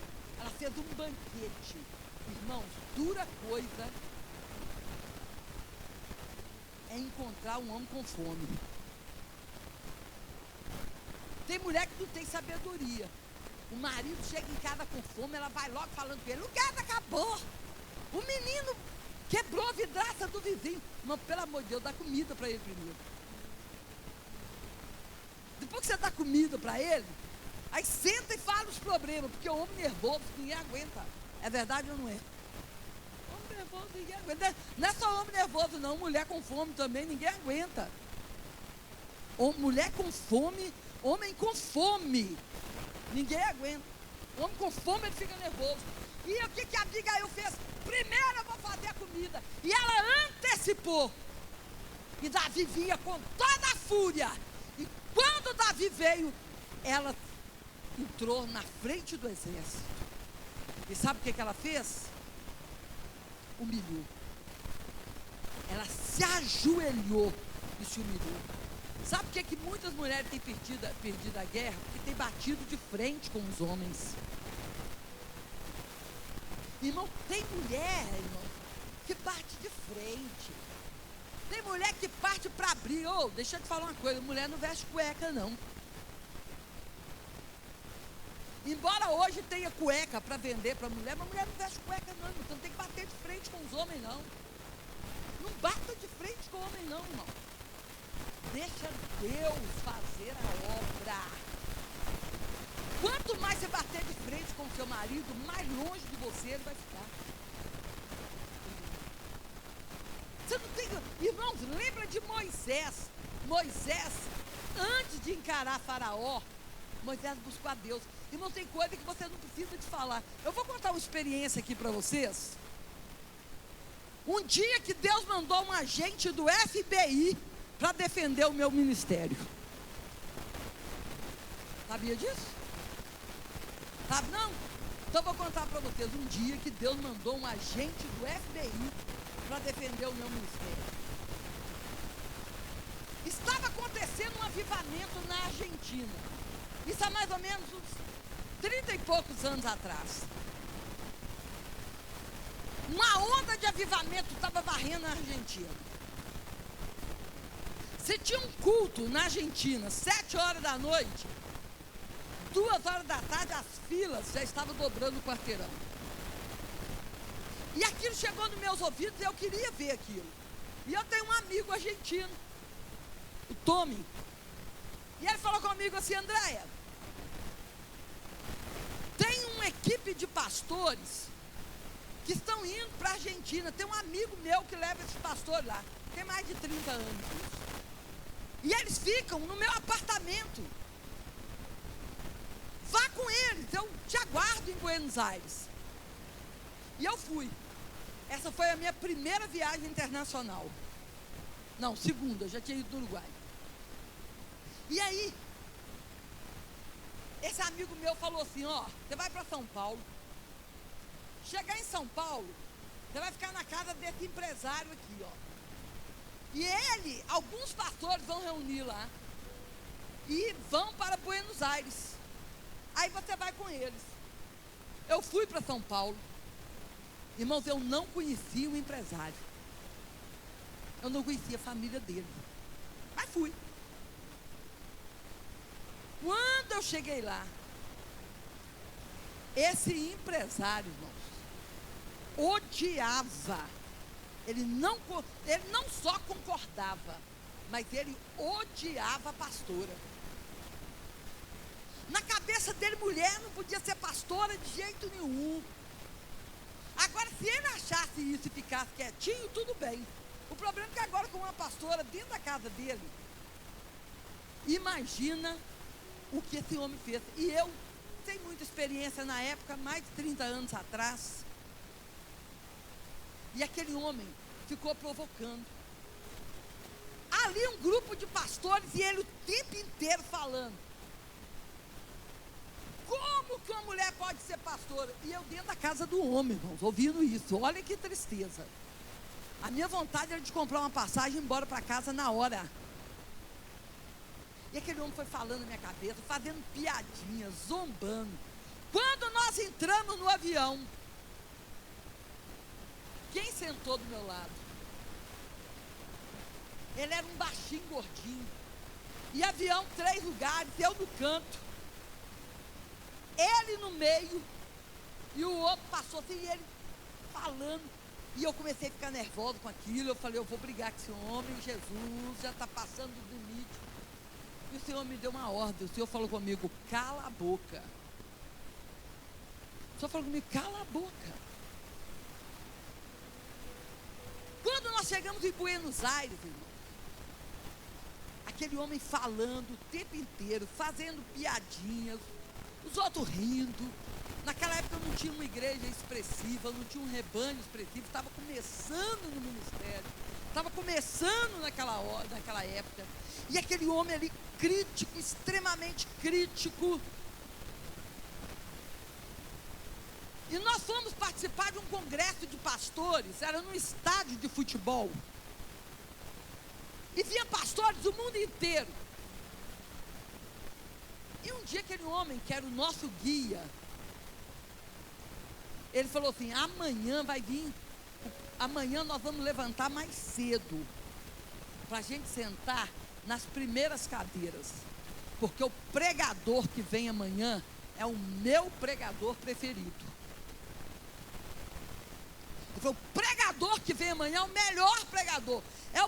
Ela fez um banquete. Irmãos, dura coisa é encontrar um homem com fome. Tem mulher que não tem sabedoria. O marido chega em casa com fome, ela vai logo falando com ele: o gás acabou. O menino quebrou a vidraça do vizinho. Mas pelo amor de Deus, dá comida para ele primeiro. Depois que você dá comida para ele, aí senta e fala os problemas, porque o homem nervoso ninguém aguenta. É verdade ou não é? Homem nervoso ninguém aguenta. Não é só homem nervoso não, mulher com fome também ninguém aguenta. Mulher com fome, homem com fome, ninguém aguenta. Homem com fome, ele fica nervoso. E o que a Abigail fez? Primeiro eu vou fazer a comida. E ela antecipou. E Davi vinha com toda a fúria. E quando Davi veio, ela entrou na frente do exército. E sabe o que ela fez? Humilhou. Ela se ajoelhou e se humilhou. Sabe por que muitas mulheres têm perdido a guerra? Porque têm batido de frente com os homens. Irmão, tem mulher, irmão, que bate de frente. Tem mulher que parte para abrir. Deixa eu te falar uma coisa: mulher não veste cueca, não. Embora hoje tenha cueca para vender para mulher, mas mulher não veste cueca, não. Você não tem que bater de frente com os homens, não. Não bata de frente com o homem, não, irmão. Deixa Deus fazer a obra. Quanto mais você bater de frente com o seu marido, mais longe de você ele vai ficar. Você não tem... Irmãos, lembra de Moisés. Moisés, antes de encarar Faraó, Moisés buscou a Deus. Irmão, tem coisa que você não precisa de falar. Eu vou contar uma experiência aqui para vocês. Um dia que Deus mandou um agente do FBI para defender o meu ministério. Sabia disso? Sabe não? Então eu vou contar para vocês. Um dia que Deus mandou um agente do FBI para defender o meu ministério. Estava acontecendo um avivamento na Argentina. Isso há mais ou menos uns 30 e poucos anos atrás. Uma onda de avivamento estava varrendo a Argentina. Você tinha um culto na Argentina, 7 horas da noite, 2 horas da tarde, as filas já estavam dobrando o quarteirão. E aquilo chegou nos meus ouvidos e eu queria ver aquilo. E eu tenho um amigo argentino, o Tommy. E ele falou comigo assim: Andréia, tem uma equipe de pastores que estão indo para a Argentina. Tem um amigo meu que leva esses pastores lá. Tem mais de 30 anos isso. E eles ficam no meu apartamento. Vá com eles, eu te aguardo em Buenos Aires. E eu fui. Essa foi a minha primeira viagem internacional. Não, segunda, eu já tinha ido no Uruguai. E aí, esse amigo meu falou assim: você vai para São Paulo. Chegar em São Paulo, você vai ficar na casa desse empresário aqui, E ele, alguns pastores vão reunir lá e vão para Buenos Aires. Aí você vai com eles. Eu fui para São Paulo. Irmãos, eu não conhecia o empresário. Eu não conhecia a família dele. Mas fui. Quando eu cheguei lá, esse empresário, irmãos, odiava. Ele não só concordava, mas ele odiava a pastora. Na cabeça dele, mulher não podia ser pastora de jeito nenhum. Agora, se ele achasse isso e ficasse quietinho, tudo bem. O problema é que agora, com uma pastora dentro da casa dele, imagina o que esse homem fez. E eu tenho muita experiência na época, mais de 30 anos atrás. E aquele homem ficou provocando. Ali um grupo de pastores e ele o tempo inteiro falando. Como que uma mulher pode ser pastora? E eu dentro da casa do homem, irmãos, ouvindo isso. Olha que tristeza. A minha vontade era de comprar uma passagem e ir embora para casa na hora. E aquele homem foi falando na minha cabeça, fazendo piadinhas, zombando. Quando nós entramos no avião, quem sentou do meu lado? Ele era um baixinho, gordinho. E avião, 3 lugares, eu no canto. Ele no meio. E o outro passou assim, e ele falando. E eu comecei a ficar nervosa com aquilo. Eu falei, eu vou brigar com esse homem, Jesus já está passando do limite. E o Senhor me deu uma ordem. O Senhor falou comigo, cala a boca. O Senhor falou comigo, cala a boca. Quando nós chegamos em Buenos Aires, irmão, aquele homem falando o tempo inteiro, fazendo piadinhas, os outros rindo. Naquela época não tinha uma igreja expressiva, não tinha um rebanho expressivo, estava começando no ministério, estava começando naquela época. E aquele homem ali, crítico, extremamente crítico. E nós fomos participar de um congresso de pastores, era num estádio de futebol. E vinha pastores do mundo inteiro. E um dia aquele homem, que era o nosso guia, ele falou assim, amanhã nós vamos levantar mais cedo, para a gente sentar nas primeiras cadeiras, porque o pregador que vem amanhã é o meu pregador preferido. Ele falou, o pregador que vem amanhã é o melhor pregador, é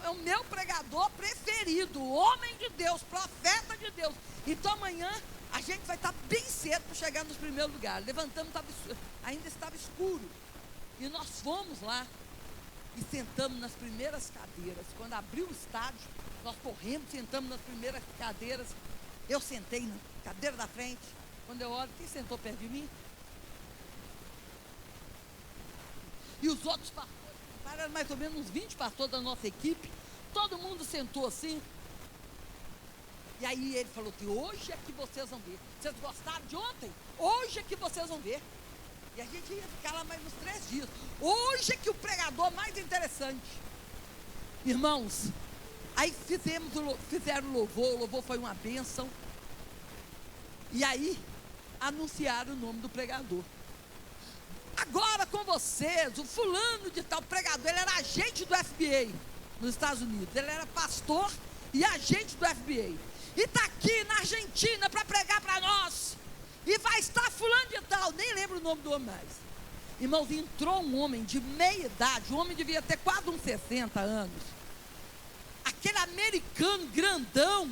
o meu pregador preferido, homem de Deus, profeta de Deus. Então amanhã a gente vai estar bem cedo para chegar nos primeiros lugares. Levantamos, ainda estava escuro. E nós fomos lá e sentamos nas primeiras cadeiras. Quando abriu o estádio, nós corremos, sentamos nas primeiras cadeiras. Eu sentei na cadeira da frente. Quando eu olho, quem sentou perto de mim? E os outros pastores, eram mais ou menos uns 20 pastores da nossa equipe. Todo mundo sentou assim. E aí ele falou assim, hoje é que vocês vão ver. Vocês gostaram de ontem? Hoje é que vocês vão ver. E a gente ia ficar lá mais uns 3 dias. Hoje é que o pregador mais interessante. Irmãos, aí fizeram o louvor foi uma bênção. E aí anunciaram o nome do pregador. Agora com vocês, o fulano de tal pregador, ele era agente do FBI nos Estados Unidos. Ele era pastor e agente do FBI. E está aqui na Argentina para pregar para nós. E vai estar fulano de tal, nem lembro o nome do homem mais. Irmãos, entrou um homem de meia idade, o homem devia ter quase uns 60 anos. Aquele americano grandão.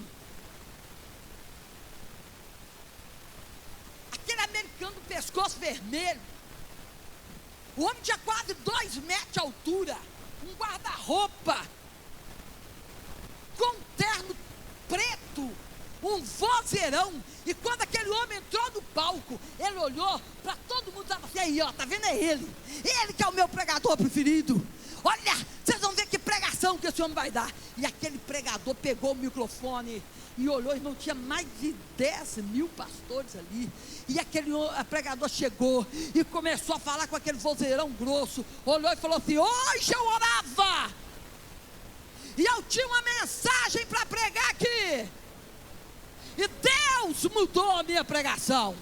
Aquele americano do pescoço vermelho. O homem tinha quase 2 metros de altura. Um guarda-roupa. Com um terno preto, um vozeirão. E quando aquele homem entrou no palco, ele olhou para todo mundo e estava assim, aí ó, tá vendo, é ele que é o meu pregador preferido. Olha, vocês vão ver que pregação que esse homem vai dar. E aquele pregador pegou o microfone e olhou, e não tinha mais de 10 mil pastores ali. E aquele pregador chegou e começou a falar com aquele vozeirão grosso. Olhou e falou assim, hoje eu orava e eu tinha uma mensagem para pregar aqui. E Deus mudou a minha pregação.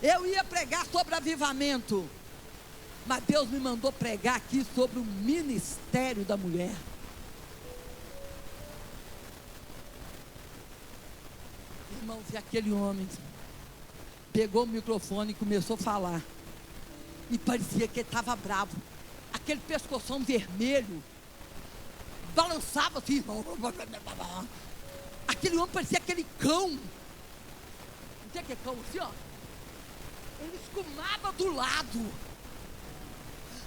Eu ia pregar sobre avivamento, mas Deus me mandou pregar aqui sobre o ministério da mulher. Irmãos, e aquele homem pegou o microfone e começou a falar. E parecia que ele estava bravo. Aquele pescoção vermelho balançava assim. Aquele homem parecia aquele cão. Não tem aquele cão assim, ó? Ele escumava do lado.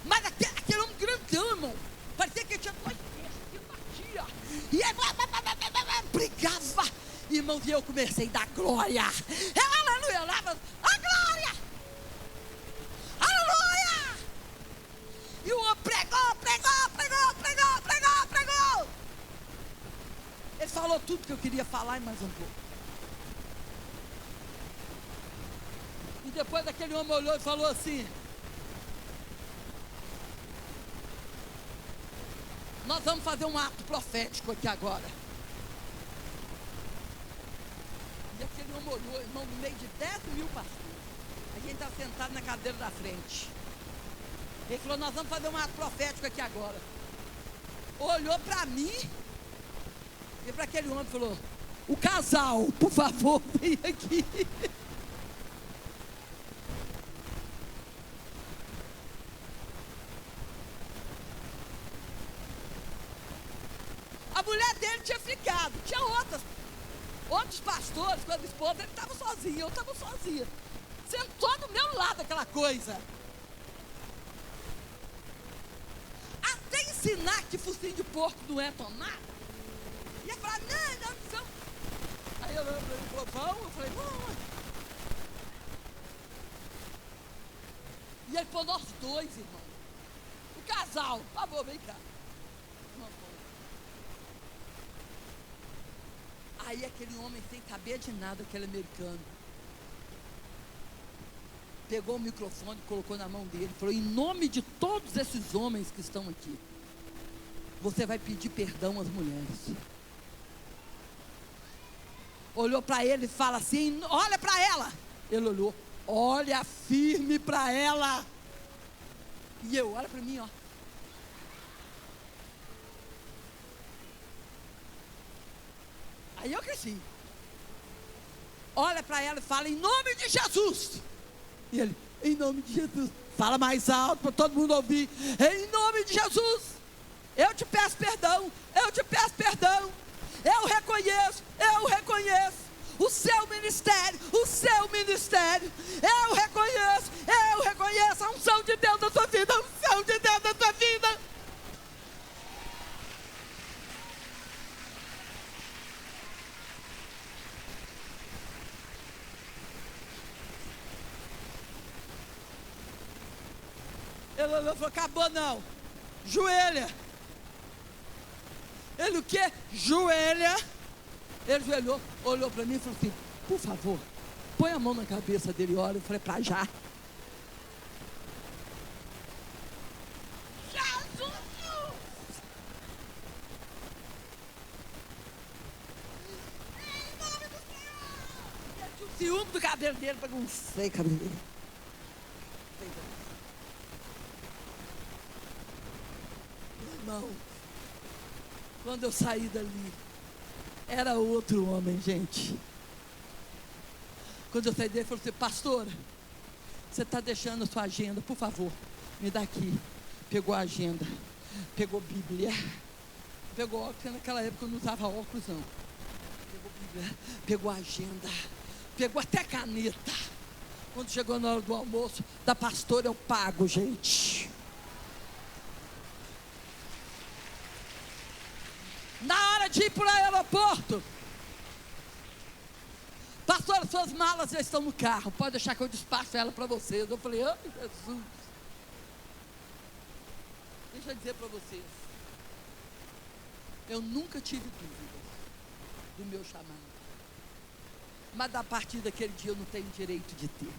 Mas aquele homem grandão, irmão, parecia que ele tinha 2 peixes que batia. E ele brigava. Irmãos, e eu comecei a dar glória. Eu, aleluia, eu dava a glória. Aleluia. E o homem pregou. Ele falou tudo que eu queria falar e mais um pouco. E depois aquele homem olhou e falou assim: nós vamos fazer um ato profético aqui agora. E aquele homem olhou, irmão, no meio de 10.000 pastores. A gente está sentado na cadeira da frente. Ele falou: nós vamos fazer um ato profético aqui agora. Olhou para mim e para aquele homem e falou: o casal, por favor, vem aqui. A mulher dele tinha ficado, tinha outros pastores com a esposa, ele estava sozinho, eu estava sozinha. Sentou do meu lado aquela coisa. Até ensinar que focinho de porco não é tomate. Ia falar: não. Aí eu olhei para ele e falou: vamos? Eu falei: vamos. E ele falou: nós dois, irmão. O casal, por favor, vem cá. Aí aquele homem sem saber de nada, aquele americano, pegou o microfone, colocou na mão dele, falou: em nome de todos esses homens que estão aqui, você vai pedir perdão às mulheres. Olhou para ele e fala assim: olha para ela. Ele olhou: olha firme para ela. E eu, olha para mim, ó. Aí eu cresci. Olha para ela e fala: em nome de Jesus. E ele: em nome de Jesus. Fala mais alto para todo mundo ouvir: em nome de Jesus, eu te peço perdão. Eu te peço perdão. Eu reconheço o seu ministério, eu reconheço a unção de Deus na sua vida, Ele olhou e falou: acabou não, joelha. Ele o quê? Joelha. Ele joelhou, olhou para mim e falou assim: por favor, põe a mão na cabeça dele e olha. Eu falei: para já. Jesus! Em nome do Senhor! Eu tinha o ciúme do cabelo dele, baguncei o cabelo dele. Irmão, quando eu saí dali, era outro homem, gente. Quando eu saí dele, ele falou assim: pastora, você está deixando a sua agenda, por favor, me dá aqui. Pegou a agenda, pegou Bíblia, pegou óculos, porque naquela época eu não usava óculos não. Pegou Bíblia, pegou a agenda, pegou até caneta. Quando chegou na hora do almoço, da pastora eu pago, gente. Na hora de ir para o aeroporto, pastor, suas malas já estão no carro, pode deixar que eu despacho ela para vocês. Eu falei: ai, Jesus. Deixa eu dizer para vocês, eu nunca tive dúvidas do meu chamado, mas a partir daquele dia eu não tenho direito de ter.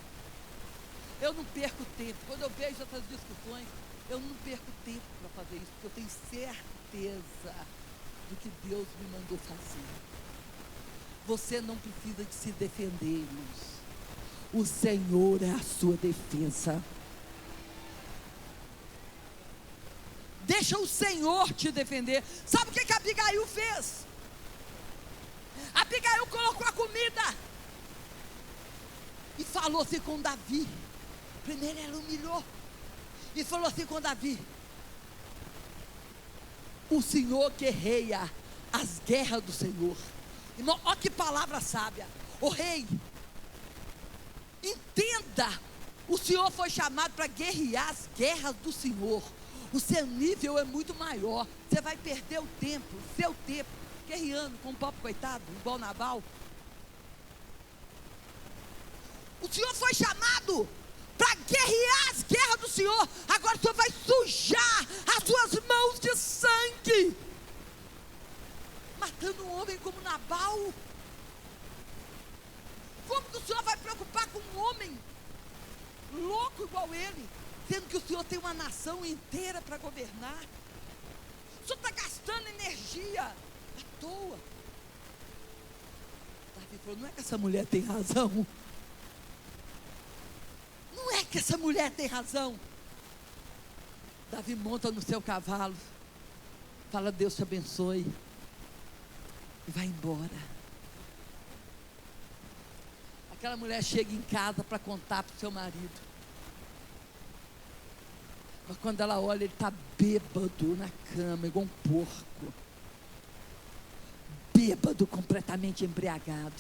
Eu não perco tempo. Quando eu vejo essas discussões, eu não perco tempo para fazer isso, porque eu tenho certeza do que Deus me mandou fazer. Você não precisa de se defender, irmãos. O Senhor é a sua defesa. Deixa o Senhor te defender. Sabe o que a Abigail fez? A Abigail colocou a comida e falou assim com Davi. Primeiro ela humilhou e falou assim com Davi: o Senhor guerreia as guerras do Senhor. Irmão, olha que palavra sábia. O rei, entenda, o Senhor foi chamado para guerrear as guerras do Senhor. O seu nível é muito maior. Você vai perder o tempo, seu tempo, guerreando com o pobre coitado, igual Nabal. O Senhor foi chamado para guerrear as guerras do Senhor. Agora o Senhor vai sujar as suas mãos de sangue, matando um homem como Nabal. Como que o Senhor vai preocupar com um homem louco igual ele, sendo que o Senhor tem uma nação inteira para governar? O Senhor está gastando energia à toa. Davi falou: não é que essa mulher tem razão? Não é que essa mulher tem razão? Davi monta no seu cavalo, fala: Deus te abençoe, e vai embora. Aquela mulher chega em casa para contar para o seu marido, mas quando ela olha, ele está bêbado na cama, igual um porco, bêbado, completamente embriagado.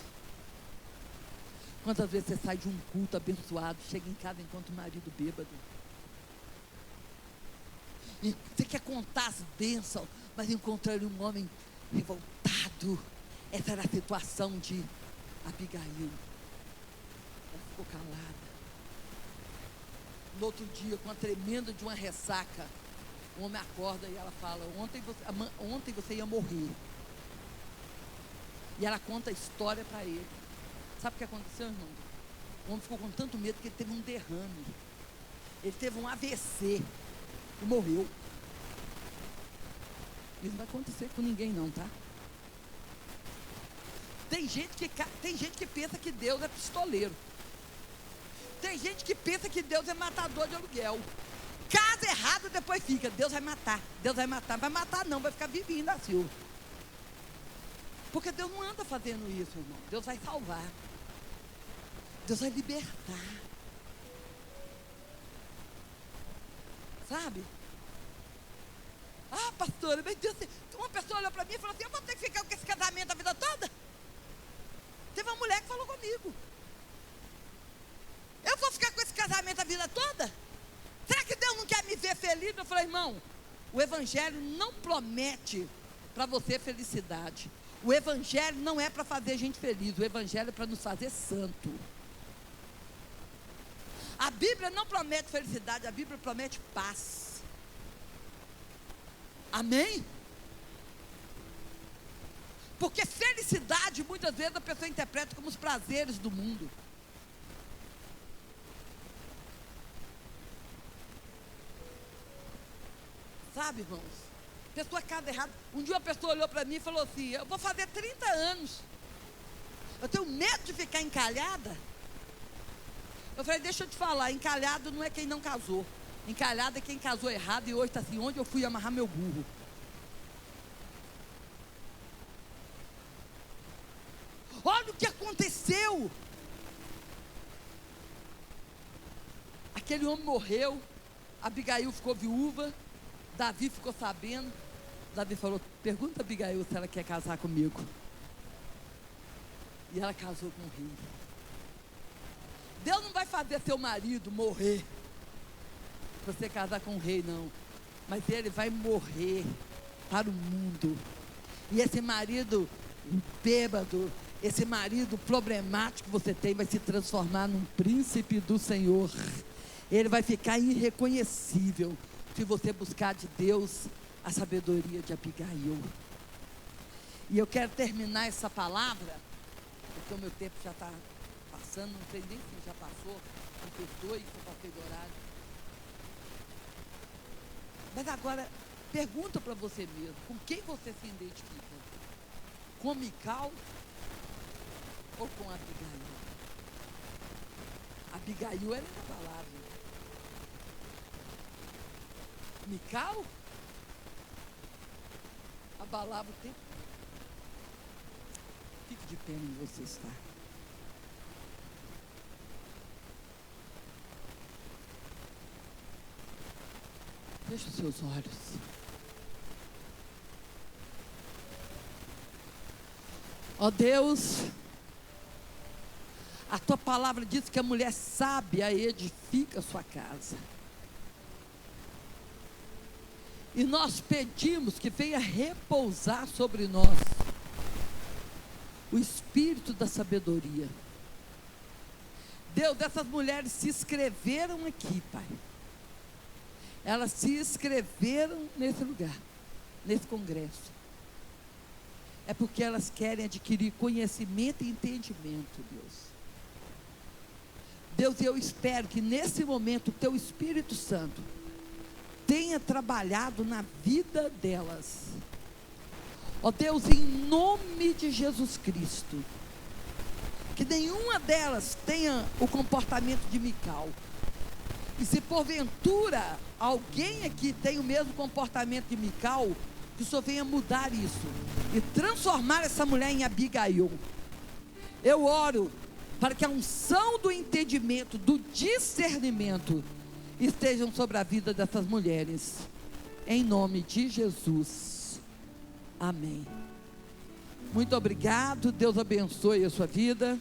Quantas vezes você sai de um culto abençoado, chega em casa e encontra o marido bêbado? E você quer contar as bênçãos, mas encontra ali um homem revoltado. Essa era a situação de Abigail. Ela ficou calada. No outro dia, com a tremenda de uma ressaca, o homem acorda e ela fala: ontem você ia morrer. E ela conta a história para ele. Sabe o que aconteceu, irmão? O homem ficou com tanto medo que ele teve um derrame. Ele teve um AVC e morreu. Isso não vai acontecer com ninguém não, tá? Tem gente que pensa que Deus é pistoleiro. Tem gente que pensa que Deus é matador de aluguel. Casa errado, depois fica: Deus vai matar, Deus vai matar. Vai matar não, vai ficar vivinho da Silva. Porque Deus não anda fazendo isso, irmão. Deus vai salvar. Deus vai libertar. Sabe? Ah, pastora, meu Deus, uma pessoa olhou para mim e falou assim: eu vou ter que ficar com esse casamento a vida toda? Teve uma mulher que falou comigo: eu vou ficar com esse casamento a vida toda? Será que Deus não quer me ver feliz? Eu falei: irmão, o Evangelho não promete para você felicidade. O Evangelho não é para fazer a gente feliz. O Evangelho é para nos fazer santo. A Bíblia não promete felicidade, a Bíblia promete paz. Amém? Porque felicidade, muitas vezes a pessoa interpreta como os prazeres do mundo. Sabe, irmãos? Pessoa casa errada. Um dia uma pessoa olhou para mim e falou assim: eu vou fazer 30 anos. Eu tenho medo de ficar encalhada. Eu falei: deixa eu te falar, encalhado não é quem não casou. Encalhado é quem casou errado e hoje está assim: onde eu fui amarrar meu burro? Olha o que aconteceu. Aquele homem morreu, Abigail ficou viúva, Davi ficou sabendo. Davi falou: pergunta a Abigail se ela quer casar comigo. E ela casou com o rei. Deus não vai fazer seu marido morrer para você casar com o rei, não. Mas ele vai morrer para o mundo. E esse marido bêbado, esse marido problemático que você tem, vai se transformar num príncipe do Senhor. Ele vai ficar irreconhecível se você buscar de Deus a sabedoria de Abigail. E eu quero terminar essa palavra, porque o meu tempo já está passando, não sei nem se já passou, me perdoe se eu passei do horário. Mas agora, pergunta para você mesmo: com quem você se identifica? Com Mical ou com Abigail? Abigail era inabalável. Mical abalava o tempo. Fique de pé onde você está. Feche os seus olhos. Ó Deus, a tua palavra diz que a mulher sábia edifica a sua casa. E nós pedimos que venha repousar sobre nós o espírito da sabedoria. Deus, essas mulheres se inscreveram aqui, Pai. Elas se inscreveram nesse lugar, nesse congresso. É porque elas querem adquirir conhecimento e entendimento, Deus. Deus, eu espero que nesse momento o teu Espírito Santo tenha trabalhado na vida delas. Ó Deus, em nome de Jesus Cristo, que nenhuma delas tenha o comportamento de Mical. E se porventura alguém aqui tem o mesmo comportamento de Mical, que o Senhor venha mudar isso e transformar essa mulher em Abigail. Eu oro para que a unção do entendimento, do discernimento estejam sobre a vida dessas mulheres, em nome de Jesus, amém. Muito obrigado, Deus abençoe a sua vida.